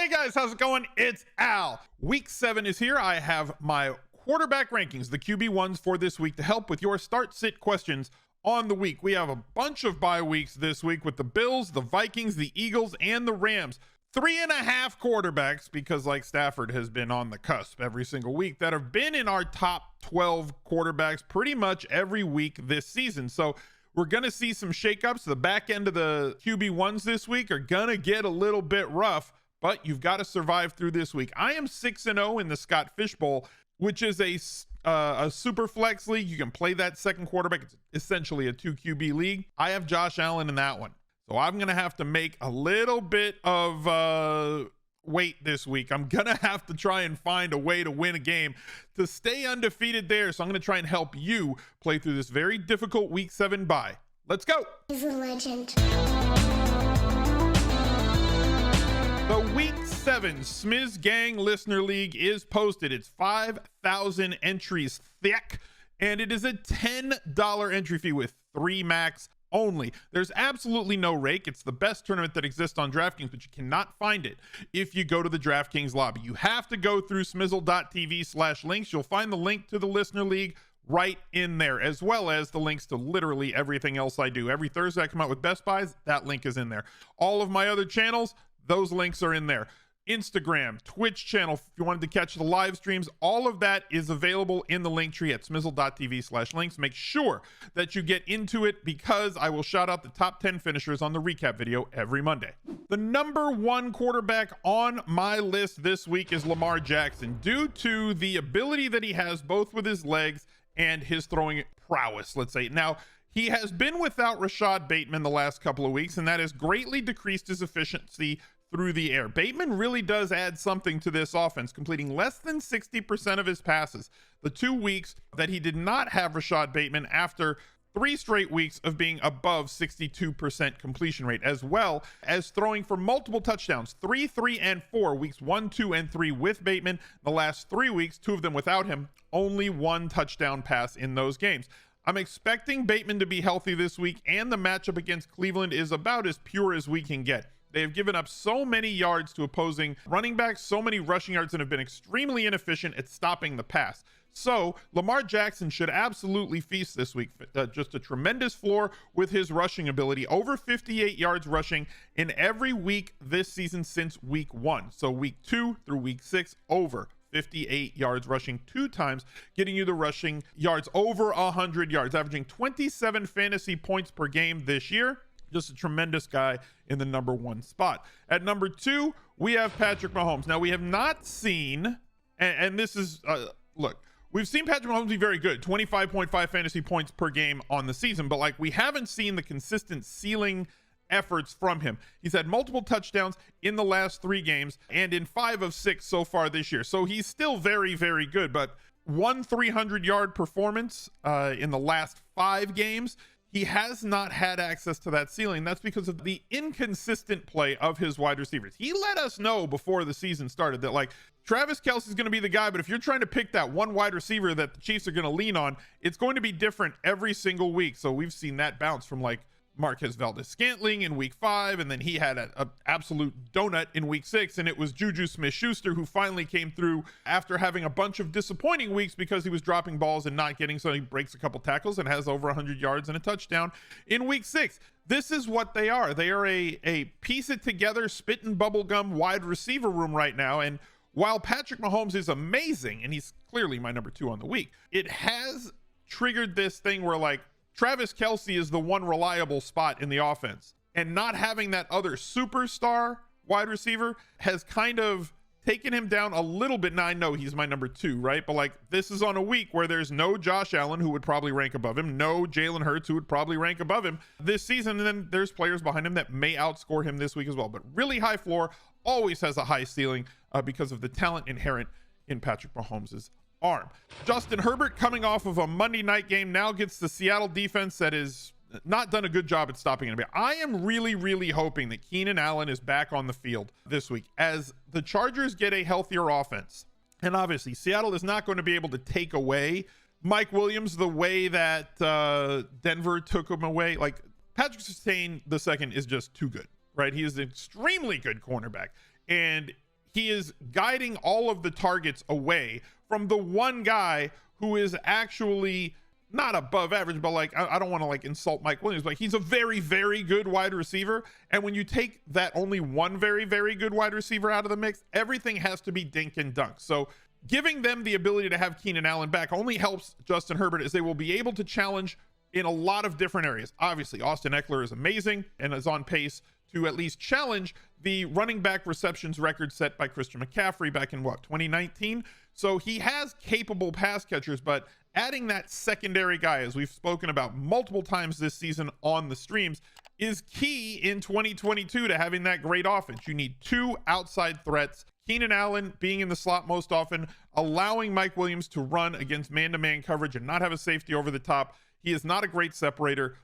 Hey guys, how's it going? It's Al. Week 7 is here. I have my quarterback rankings, the QB1s for this week, to help with your start-sit questions on the week. We have a bunch of bye weeks this week with the Bills, the Vikings, the Eagles, and the Rams. 3.5 quarterbacks, because like Stafford has been on the cusp every single week, that have been in our top 12 quarterbacks pretty much every week this season. So we're going to see some shakeups. The back end of the QB1s this week are going to get a little bit rough, but you've got to survive through this week. I am 6-0 in the Scott Fish Bowl, which is a super flex league. You can play that second quarterback. It's essentially a 2 QB league. I have Josh Allen in that one. So I'm going to have to make a little bit of weight this week. I'm going to have to try and find a way to win a game to stay undefeated there. So I'm going to try and help you play through this very difficult week 7 bye. Let's go. He's a legend. The week 7 Smiz Gang Listener League is posted. It's 5,000 entries thick, and it is a $10 entry fee with 3 max only. There's absolutely no rake. It's the best tournament that exists on DraftKings, but you cannot find it if you go to the DraftKings lobby. You have to go through smizzle.tv/links. You'll find the link to the Listener League right in there, as well as the links to literally everything else I do. Every Thursday I come out with Best Buys. That link is in there. All of my other channels, those links are in there. Instagram, Twitch channel, if you wanted to catch the live streams, all of that is available in the link tree at smizzle.tv/links. Make sure that you get into it, because I will shout out the top 10 finishers on the recap video every Monday. The number 1 quarterback on my list this week is Lamar Jackson, due to the ability that he has both with his legs and his throwing prowess, let's say. Now, he has been without Rashad Bateman the last couple of weeks, and that has greatly decreased his efficiency through the air. Bateman really does add something to this offense, completing less than 60% of his passes the 2 weeks that he did not have Rashad Bateman, after 3 straight weeks of being above 62% completion rate, as well as throwing for multiple touchdowns, 3, 3, and 4, weeks 1, 2, and 3 with Bateman. The last 3 weeks, 2 of them without him, only 1 touchdown pass in those games. I'm expecting Bateman to be healthy this week, and the matchup against Cleveland is about as pure as we can get. They have given up so many yards to opposing running backs, so many rushing yards, and have been extremely inefficient at stopping the pass. So Lamar Jackson should absolutely feast this week. Just a tremendous floor with his rushing ability. Over 58 yards rushing in every week this season since week 1. So week 2 through week 6, over 58 yards rushing 2 times, getting you the rushing yards over 100 yards, averaging 27 fantasy points per game this year. Just a tremendous guy in the number 1 spot. At number 2, we have Patrick Mahomes. Now, we have not seen, and this is, look, we've seen Patrick Mahomes be very good, 25.5 fantasy points per game on the season, but like, we haven't seen the consistent ceiling efforts from him. He's had multiple touchdowns in the last 3 games and in 5 of 6 so far this year. So he's still very, very good, but 1 300-yard performance in the last 5 games. He has not had access to that ceiling. That's because of the inconsistent play of his wide receivers. He let us know before the season started that, like, Travis Kelce is going to be the guy, but if you're trying to pick that one wide receiver that the Chiefs are going to lean on, it's going to be different every single week. So we've seen that bounce from, like, Marquez Valdes-Scantling in week 5, and then he had an absolute donut in week 6, and it was Juju Smith-Schuster who finally came through after having a bunch of disappointing weeks because he was dropping balls and not getting, so he breaks a couple tackles and has over 100 yards and a touchdown in week 6. This is what they are. They are a piece it together, spit and bubblegum wide receiver room right now, and while Patrick Mahomes is amazing, and he's clearly my number 2 on the week, it has triggered this thing where, like, Travis Kelce is the one reliable spot in the offense, and not having that other superstar wide receiver has kind of taken him down a little bit. Now, I know he's my number 2, right? But like, this is on a week where there's no Josh Allen, who would probably rank above him, no Jalen Hurts, who would probably rank above him this season, and then there's players behind him that may outscore him this week as well. But really high floor, always has a high ceiling because of the talent inherent in Patrick Mahomes's arm. Justin Herbert, coming off of a Monday night game, now gets the Seattle defense that is not done a good job at stopping anybody. I am really, really hoping that Keenan Allen is back on the field this week as the Chargers get a healthier offense. And obviously, Seattle is not going to be able to take away Mike Williams the way that Denver took him away. Like, Patrick Surtain II is just too good, right? He is an extremely good cornerback. And he is guiding all of the targets away from the one guy who is actually not above average, but like, I don't want to like insult Mike Williams, but he's a very, very good wide receiver. And when you take that only one very, very good wide receiver out of the mix, everything has to be dink and dunk. So giving them the ability to have Keenan Allen back only helps Justin Herbert, as they will be able to challenge in a lot of different areas. Obviously, Austin Eckler is amazing and is on pace to at least challenge the running back receptions record set by Christian McCaffrey back in 2019. So he has capable pass catchers, but adding that secondary guy, as we've spoken about multiple times this season on the streams, is key in 2022 to having that great offense. You need two outside threats. Keenan Allen being in the slot most often, allowing Mike Williams to run against man-to-man coverage and not have a safety over the top. He is not a great separator,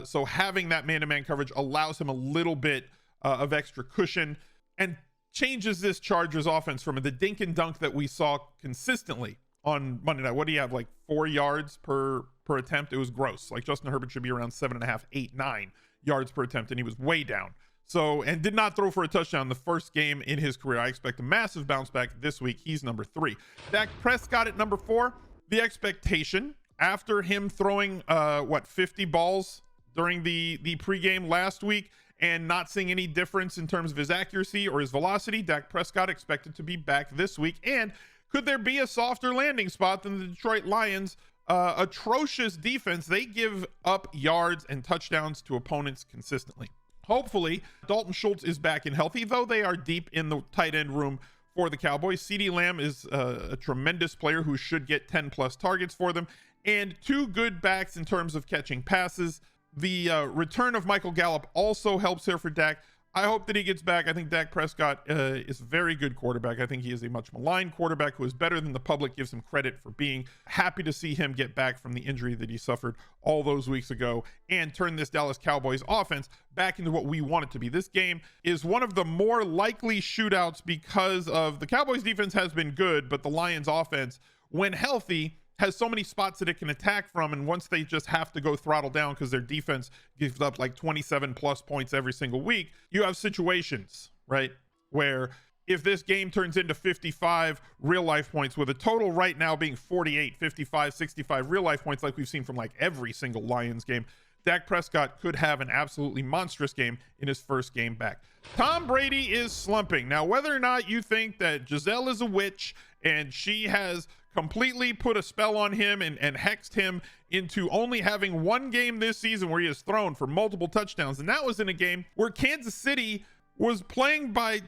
so having that man-to-man coverage allows him a little bit of extra cushion and changes this Chargers offense from the dink and dunk that we saw consistently on Monday night. What do you have, like 4 yards per attempt? It was gross. Like Justin Herbert should be around 7.5, 8, 9 yards per attempt, and he was way down. So, and did not throw for a touchdown the first game in his career. I expect a massive bounce back this week. He's number 3. Dak Prescott at number 4. The expectation after him throwing 50 balls during the pregame last week and not seeing any difference in terms of his accuracy or his velocity, Dak Prescott expected to be back this week. And could there be a softer landing spot than the Detroit Lions' atrocious defense? They give up yards and touchdowns to opponents consistently. Hopefully, Dalton Schultz is back and healthy, though they are deep in the tight end room for the Cowboys. CeeDee Lamb is a tremendous player who should get 10+ targets for them, and 2 good backs in terms of catching passes. The return of Michael Gallup also helps here for Dak. I hope that he gets back. I think Dak Prescott is a very good quarterback. I think he is a much maligned quarterback who is better than the public gives him credit for being. Happy to see him get back from the injury that he suffered all those weeks ago and turn this Dallas Cowboys offense back into what we want it to be. This game is one of the more likely shootouts because of the Cowboys defense has been good, but the Lions offense, when healthy, has so many spots that it can attack from, and once they just have to go throttle down because their defense gives up like 27+ points every single week, you have situations, right, where if this game turns into 55 real life points, with a total right now being 48, 55, 65 real life points like we've seen from like every single Lions game, Dak Prescott could have an absolutely monstrous game in his first game back. Tom Brady is slumping. Now, whether or not you think that Giselle is a witch and she has completely put a spell on him and hexed him into only having one game this season where he has thrown for multiple touchdowns, and that was in a game where Kansas City was playing by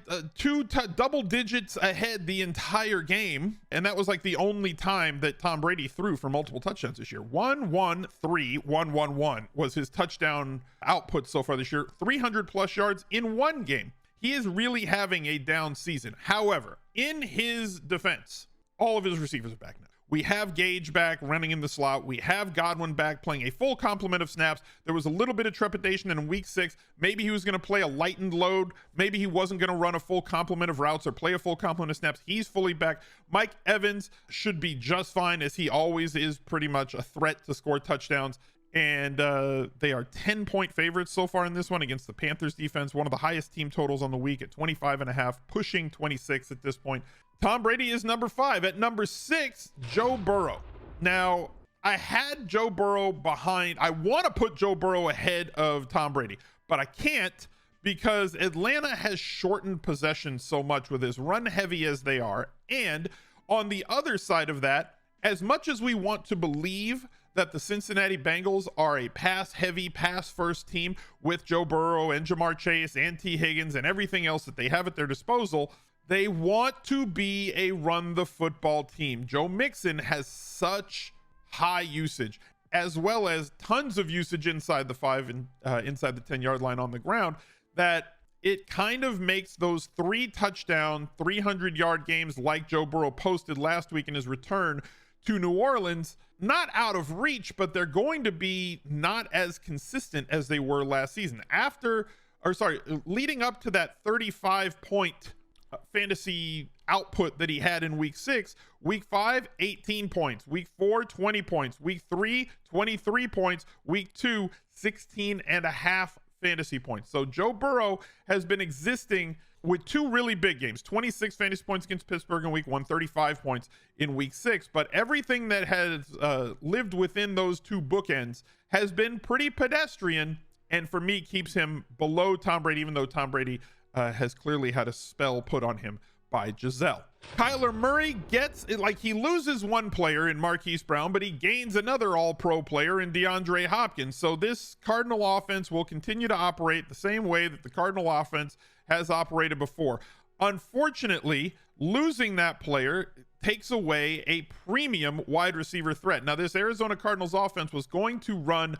double digits ahead the entire game, and that was like the only time that Tom Brady threw for multiple touchdowns this year. 1-1-3-1-1-1 was his touchdown output so far this year. 300+ yards in one game. He is really having a down season. However, in his defense, all of his receivers are back now. We have Gage back running in the slot. We have Godwin back playing a full complement of snaps. There was a little bit of trepidation in week 6. Maybe he was going to play a lightened load. Maybe he wasn't going to run a full complement of routes or play a full complement of snaps. He's fully back. Mike Evans should be just fine, as he always is, pretty much a threat to score touchdowns. And they are 10-point favorites so far in this one against the Panthers defense. One of the highest team totals on the week at 25.5, pushing 26 at this point. Tom Brady is number 5. At number 6, Joe Burrow. Now, I had Joe Burrow behind. I want to put Joe Burrow ahead of Tom Brady, but I can't, because Atlanta has shortened possession so much with as run heavy as they are. And on the other side of that, as much as we want to believe that the Cincinnati Bengals are a pass-heavy, pass-first team with Joe Burrow and Jamar Chase and T. Higgins and everything else that they have at their disposal, they want to be a run-the-football team. Joe Mixon has such high usage, as well as tons of usage inside the 5 and inside the 10-yard line on the ground, that it kind of makes those 3-touchdown, 300-yard games like Joe Burrow posted last week in his return to New Orleans not out of reach, but they're going to be not as consistent as they were last season. Leading up to that 35-point fantasy output that he had in week 6, week 5, 18 points, week 4, 20 points, week 3, 23 points, week 2, 16.5 fantasy points. So Joe Burrow has been existing with two really big games, 26 fantasy points against Pittsburgh in week 1, 35 points in week 6. But everything that has lived within those two bookends has been pretty pedestrian, and for me keeps him below Tom Brady, even though Tom Brady has clearly had a spell put on him by Giselle. Kyler Murray gets it, like he loses one player in Marquise Brown, but he gains another all-pro player in DeAndre Hopkins. So this Cardinal offense will continue to operate the same way that the Cardinal offense has operated before. Unfortunately, losing that player takes away a premium wide receiver threat. Now, this Arizona Cardinals offense was going to run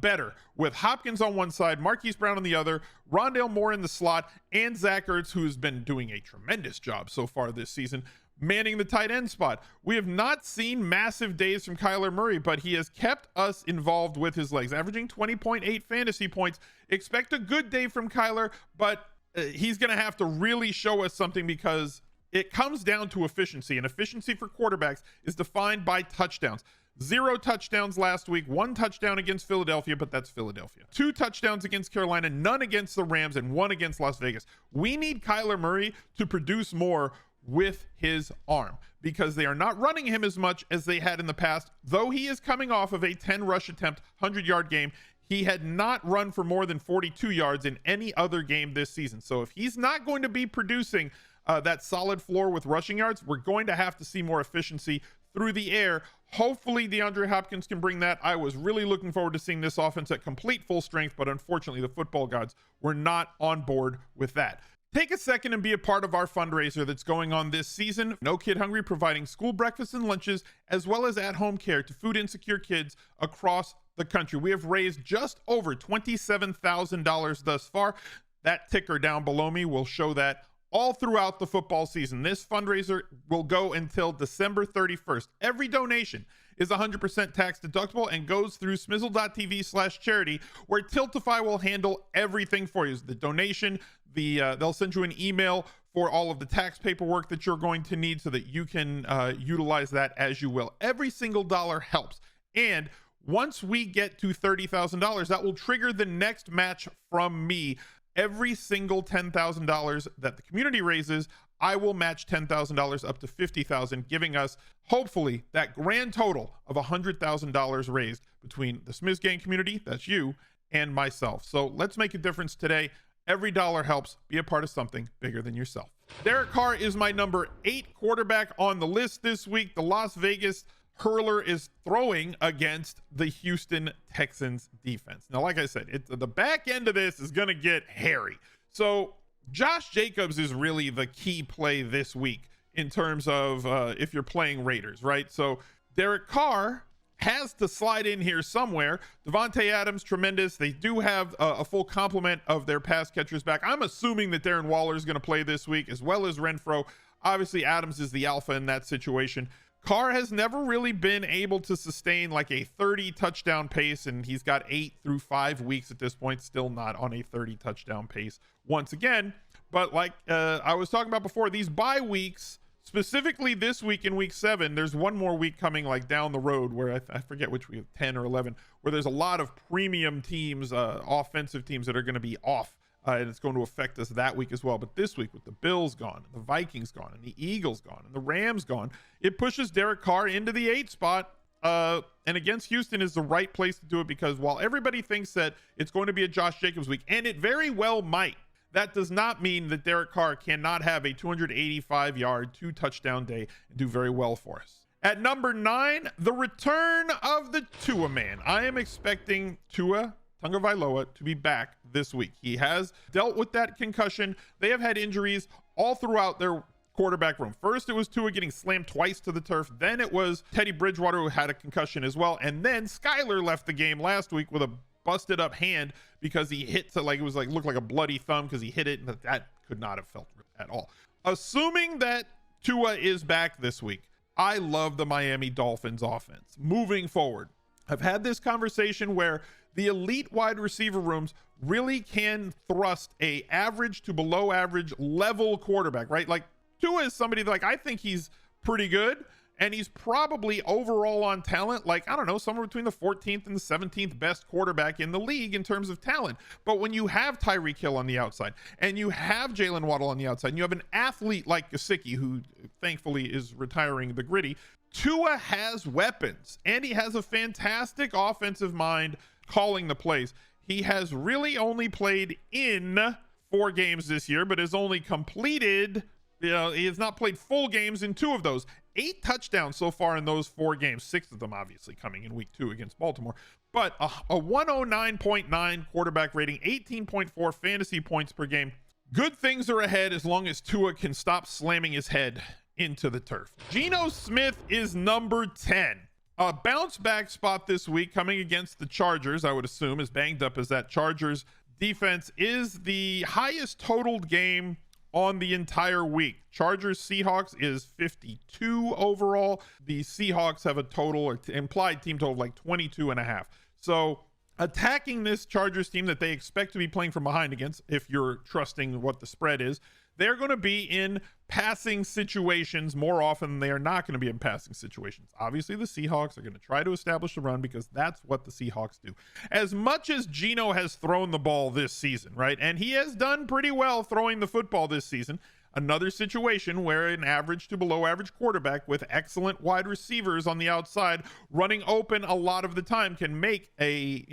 better with Hopkins on one side, Marquise Brown on the other, Rondale Moore in the slot, and Zach Ertz, who's been doing a tremendous job so far this season, manning the tight end spot. We have not seen massive days from Kyler Murray, but he has kept us involved with his legs, averaging 20.8 fantasy points. Expect a good day from Kyler, but he's going to have to really show us something, because it comes down to efficiency, and efficiency for quarterbacks is defined by touchdowns. 0 touchdowns last week, 1 touchdown against Philadelphia, but that's Philadelphia. 2 touchdowns against Carolina, none against the Rams, and 1 against Las Vegas. We need Kyler Murray to produce more with his arm, because they are not running him as much as they had in the past. Though he is coming off of a 10 rush attempt, 100-yard game, he had not run for more than 42 yards in any other game this season. So if he's not going to be producing that solid floor with rushing yards, we're going to have to see more efficiency through the air. Hopefully DeAndre Hopkins can bring that. I was really looking forward to seeing this offense at complete full strength, but unfortunately the football gods were not on board with that. Take a second and be a part of our fundraiser that's going on this season. No Kid Hungry, providing school breakfasts and lunches, as well as at-home care to food insecure kids across the country. We have raised just over $27,000 thus far. That ticker down below me will show that all throughout the football season. This fundraiser will go until December 31st. Every donation is 100% tax deductible and goes through smizzle.tv/charity, where Tiltify will handle everything for you. The donation, they'll send you an email for all of the tax paperwork that you're going to need so that you can utilize that as you will. Every single dollar helps. And once we get to $30,000, that will trigger the next match from me. Every single $10,000 that the community raises, I will match $10,000 up to $50,000, giving us hopefully that grand total of $100,000 raised between the Smizz Gang community, that's you, and myself. So let's make a difference today. Every dollar helps. Be a part of something bigger than yourself. Derek Carr is my number 8 quarterback on the list this week. The Las Vegas hurler is throwing against the Houston Texans defense. Now, like I said, the back end of this is going to get hairy. So Josh Jacobs is really the key play this week in terms of if you're playing Raiders, right? So Derek Carr has to slide in here somewhere. Devontae Adams, tremendous. They do have a full complement of their pass catchers back. I'm assuming that Darren Waller is going to play this week, as well as Renfro. Obviously, Adams is the alpha in that situation. Carr has never really been able to sustain like a 30 touchdown pace, and he's got 8 through 5 weeks at this point, still not on a 30 touchdown pace once again. But like I was talking about before, these bye weeks, specifically this week in week 7, there's one more week coming like down the road where I forget which week, 10 or 11, where there's a lot of premium teams, offensive teams that are going to be off. And it's going to affect us that week as well. But this week, with the Bills gone, and the Vikings gone, and the Eagles gone, and the Rams gone, it pushes Derek Carr into the 8 spot. And against Houston is the right place to do it, because while everybody thinks that it's going to be a Josh Jacobs week, and it very well might, that does not mean that Derek Carr cannot have a 285-yard, 2-touchdown day and do very well for us. At number 9, the return of the Tua man. I am expecting Tua Tagovailoa to be back this week. He has dealt with that concussion. They have had injuries all throughout their quarterback room. First, it was Tua getting slammed twice to the turf. Then it was Teddy Bridgewater, who had a concussion as well. And then Skyler left the game last week with a busted up hand because he hit to looked like a bloody thumb because he hit it, and that could not have felt at all. Assuming that Tua is back this week, I love the Miami Dolphins offense moving forward. I've had this conversation where the elite wide receiver rooms really can thrust a average to below average level quarterback, right? Like Tua is somebody that, like, I think he's pretty good. And he's probably overall on talent, like, I don't know, somewhere between the 14th and the 17th best quarterback in the league in terms of talent. But when you have Tyreek Hill on the outside, and you have Jalen Waddle on the outside, and you have an athlete like Gesicki, who thankfully is retiring the gritty, Tua has weapons, and he has a fantastic offensive mind calling the plays. He has really only played in 4 games this year, but has only completed, he has not played full games in 2 of those. 8 touchdowns so far in those 4 games, 6 of them obviously coming in week 2 against Baltimore, but a 109.9 quarterback rating, 18.4 fantasy points per game. Good things are ahead as long as Tua can stop slamming his head into the turf. Geno Smith is number 10. A bounce back spot this week coming against the Chargers, I would assume, as banged up as that Chargers defense is. The highest totaled game on the entire week. Chargers Seahawks is 52 overall. The Seahawks have a total or implied team total of like 22.5. So attacking this Chargers team that they expect to be playing from behind against, if you're trusting what the spread is, they're going to be in passing situations more often than they are not going to be in passing situations. Obviously, the Seahawks are going to try to establish the run because that's what the Seahawks do. As much as Geno has thrown the ball this season, right? And he has done pretty well throwing the football this season. Another situation where an average to below average quarterback with excellent wide receivers on the outside running open a lot of the time can make a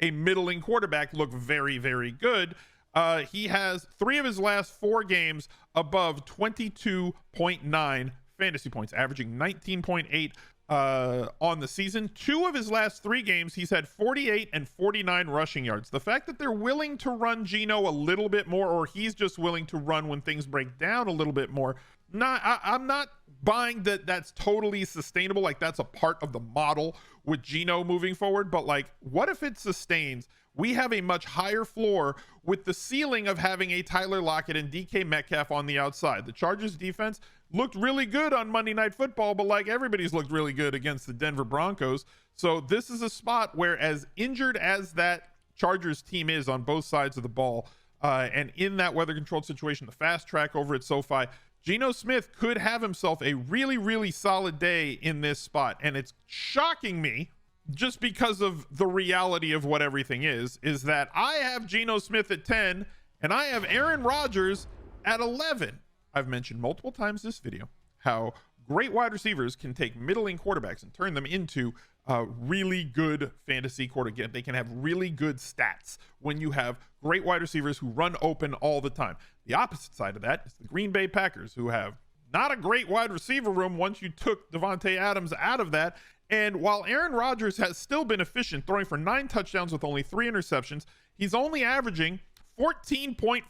middling quarterback look very, very good. He has 3 of his last 4 games above 22.9 fantasy points, averaging 19.8 on the season. 2 of his last 3 games, he's had 48 and 49 rushing yards. The fact that they're willing to run Geno a little bit more, or he's just willing to run when things break down a little bit more, I'm not buying that that's totally sustainable. Like, that's a part of the model with Geno moving forward. But like, what if it sustains? We have a much higher floor with the ceiling of having a Tyler Lockett and DK Metcalf on the outside. The Chargers defense looked really good on Monday Night Football, but like, everybody's looked really good against the Denver Broncos. So this is a spot where, as injured as that Chargers team is on both sides of the ball, and in that weather controlled situation, the fast track over at SoFi, Geno Smith could have himself a really, really solid day in this spot. And it's shocking me, just because of the reality of what everything is that I have Geno Smith at 10 and I have Aaron Rodgers at 11. I've mentioned multiple times this video how great wide receivers can take middling quarterbacks and turn them into really good fantasy quarterback. They can have really good stats when you have great wide receivers who run open all the time. The opposite side of that is the Green Bay Packers, who have not a great wide receiver room once you took Devontae Adams out of that. And while Aaron Rodgers has still been efficient, throwing for 9 touchdowns with only 3 interceptions, he's only averaging 14.5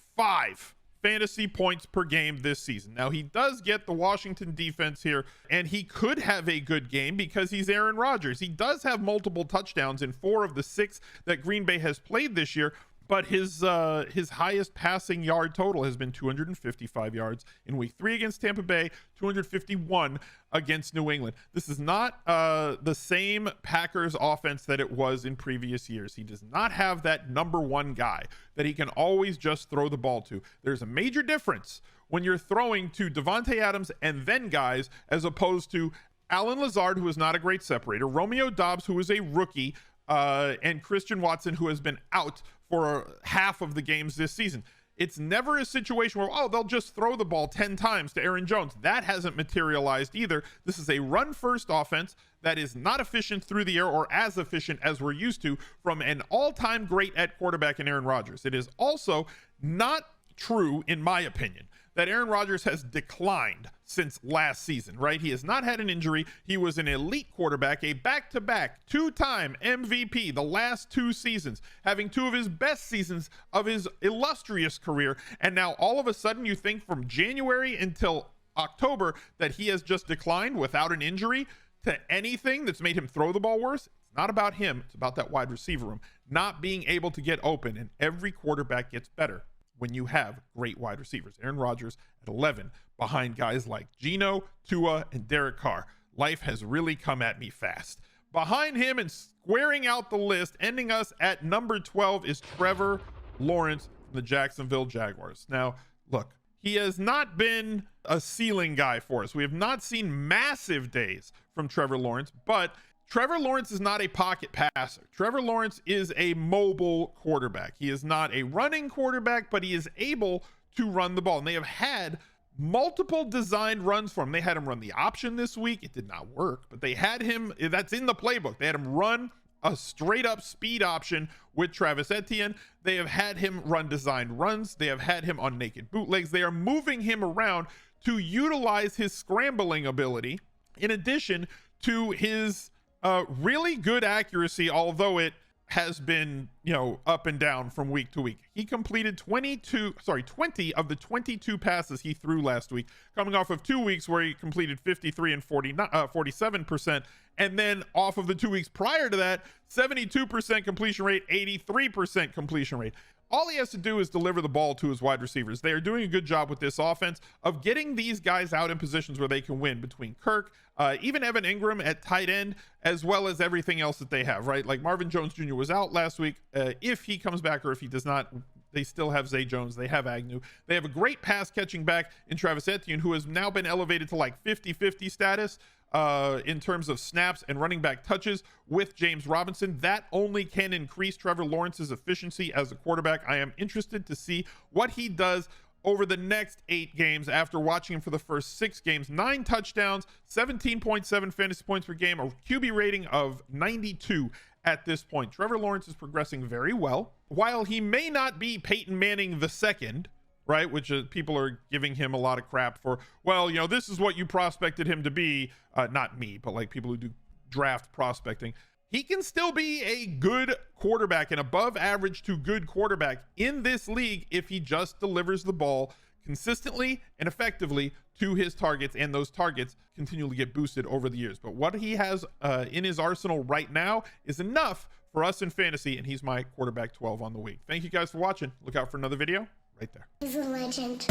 fantasy points per game this season. Now, he does get the Washington defense here, and he could have a good game because he's Aaron Rodgers. He does have multiple touchdowns in 4 of the 6 that Green Bay has played this year, but his highest passing yard total has been 255 yards in week 3 against Tampa Bay, 251 against New England. This is not the same Packers offense that it was in previous years. He does not have that number 1 guy that he can always just throw the ball to. There's a major difference when you're throwing to Devontae Adams and then guys, as opposed to Allen Lazard, who is not a great separator, Romeo Doubs, who is a rookie, and Christian Watson, who has been out for half of the games this season. It's never a situation where, they'll just throw the ball 10 times to Aaron Jones. That hasn't materialized either. This is a run-first offense that is not efficient through the air, or as efficient as we're used to from an all-time great at quarterback in Aaron Rodgers. It is also not true, in my opinion, that Aaron Rodgers has declined since last season, right? He has not had an injury. He was an elite quarterback, a back-to-back 2-time MVP the last 2 seasons, having 2 of his best seasons of his illustrious career. And now all of a sudden you think from January until October that he has just declined without an injury to anything that's made him throw the ball worse. It's not about him. It's about that wide receiver room not being able to get open, and every quarterback gets better when you have great wide receivers. Aaron Rodgers at 11 behind guys like Geno, Tua, and Derek Carr. Life has really come at me fast. Behind him and squaring out the list, ending us at number 12, is Trevor Lawrence from the Jacksonville Jaguars. Now, look, he has not been a ceiling guy for us. We have not seen massive days from Trevor Lawrence, but Trevor Lawrence is not a pocket passer. Trevor Lawrence is a mobile quarterback. He is not a running quarterback, but he is able to run the ball. And they have had multiple designed runs for him. They had him run the option this week. It did not work, but they had him, that's in the playbook. They had him run a straight up speed option with Travis Etienne. They have had him run designed runs. They have had him on naked bootlegs. They are moving him around to utilize his scrambling ability in addition to his really good accuracy, although it has been, up and down from week to week. He completed 20 of the 22 passes he threw last week, coming off of 2 weeks where he completed 53 and 47%. And then off of the 2 weeks prior to that, 72% completion rate, 83% completion rate. All he has to do is deliver the ball to his wide receivers. They are doing a good job with this offense of getting these guys out in positions where they can win, between Kirk, even Evan Ingram at tight end, as well as everything else that they have, right? Like Marvin Jones Jr. was out last week. If he comes back or if he does not, they still have Zay Jones. They have Agnew. They have a great pass catching back in Travis Etienne, who has now been elevated to like 50-50 status in terms of snaps and running back touches with James Robinson. That only can increase Trevor Lawrence's efficiency as a quarterback. I am interested to see what he does over the next 8 games after watching him for the first 6 games. 9 touchdowns, 17.7 fantasy points per game, a QB rating of 92 at this point. Trevor Lawrence is progressing very well. While he may not be Peyton Manning II, right, which people are giving him a lot of crap for, well, this is what you prospected him to be. Not me, but like people who do draft prospecting. He can still be a good quarterback, an above average to good quarterback in this league if he just delivers the ball consistently and effectively to his targets, and those targets continually get boosted over the years. But what he has in his arsenal right now is enough for us in fantasy, and he's my quarterback 12 on the week. Thank you guys for watching. Look out for another video right there. He's a legend.